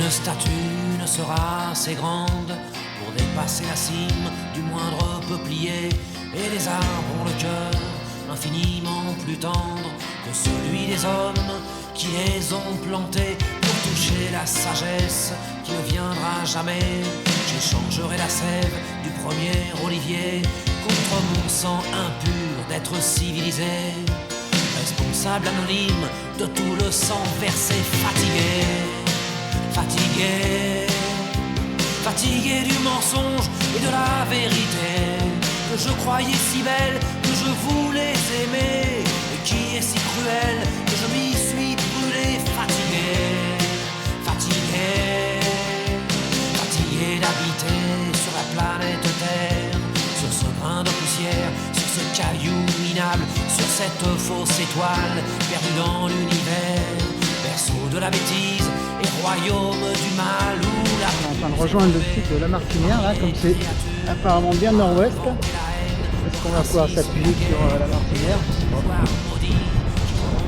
Aucune statue ne sera assez grande pour dépasser la cime du moindre peuplier. Et les arbres ont le cœur infiniment plus tendre que celui des hommes qui les ont plantés. Pour toucher la sagesse qui ne viendra jamais, j'échangerai la sève du premier olivier contre mon sang impur d'être civilisé. Responsable anonyme de tout le sang versé, fatigué, fatigué, fatigué du mensonge et de la vérité que je croyais si belle, que je voulais aimer, et qui est si cruelle que je m'y suis brûlé. Fatigué, fatigué, fatigué d'habiter sur la planète Terre, sur ce grain de poussière, sur ce caillou minable, sur cette fausse étoile perdue dans l'univers, berceau de la bêtise et royaume du mal où la... On est en train de rejoindre le site de la Martinière, là, comme c'est apparemment bien nord-ouest. Est-ce qu'on va pouvoir s'appuyer sur la Martinière?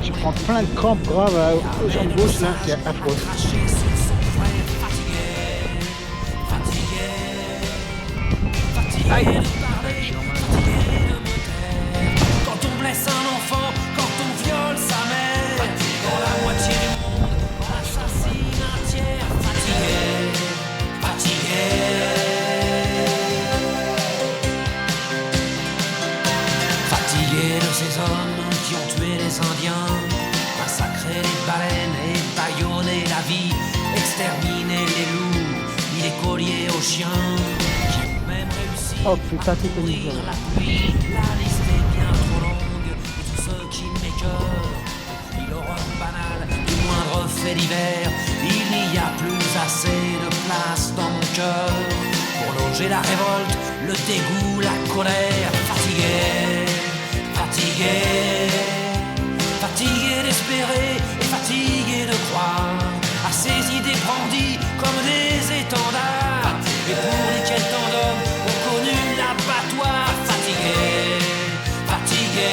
Je prends plein de crampes graves aux jambes gauches, là, qui est affreux. Aïe. Quand on blesse un enfant, quand on viole sa mère, quand la moitié du monde assassine un tiers. Fatigué, fatigué, fatigué de ces hommes qui ont tué les Indiens, massacré les baleines et bâillonné la vie, exterminé les loups, mis les colliers aux chiens, qui ont même réussi. Oh putain, c'est connu. La pluie, la liste est bien trop longue de tous ceux qui m'écœurent. Depuis l'horreur banale du moindre fait divers, il n'y a plus assez de place dans mon cœur pour loger la révolte, le dégoût, la colère. Fatigué, fatigué, fatigué d'espérer et fatigué de croire à ces idées brandies comme des étendards, et pour lesquels tant d'hommes ont connu l'abattoir. Fatigué, fatigué.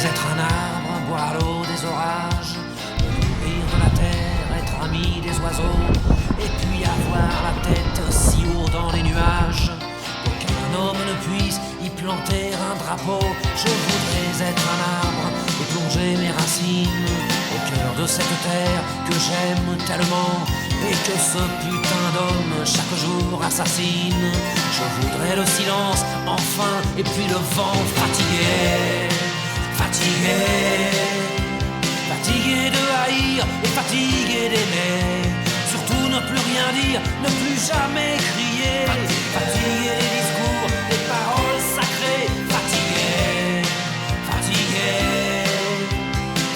Être un arbre, boire l'eau des orages, me nourrir de la terre, être ami des oiseaux, et puis avoir la tête si haut dans les nuages qu'aucun homme ne puisse y planter un drapeau. Je voudrais être un arbre et plonger mes racines au cœur de cette terre que j'aime tellement et que ce putain d'homme chaque jour assassine. Je voudrais le silence, enfin, et puis le vent. Fatigué, fatigué, fatigué de haïr et fatigué d'aimer. Surtout ne plus rien dire, ne plus jamais crier. Fatigué des discours, des paroles sacrées. Fatigué, fatigué,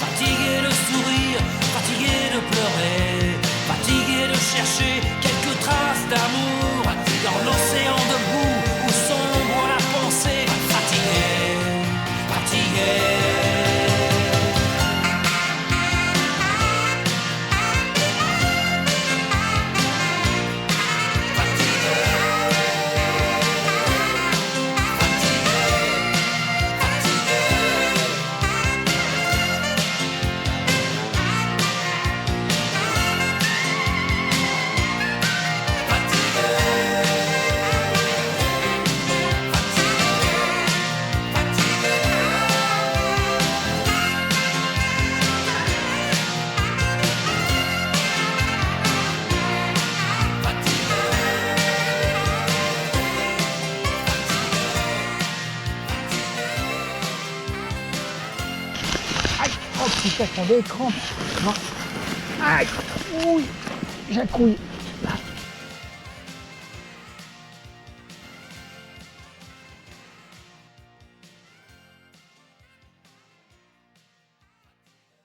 fatigué de sourire, fatigué de pleurer, fatigué de chercher quelques traces d'amour dans l'océan de boue où sombre la pensée. Fatigué, fatigué. Oh putain, qu'on des crampes. Non. Aïe. Ouh, j'accouille.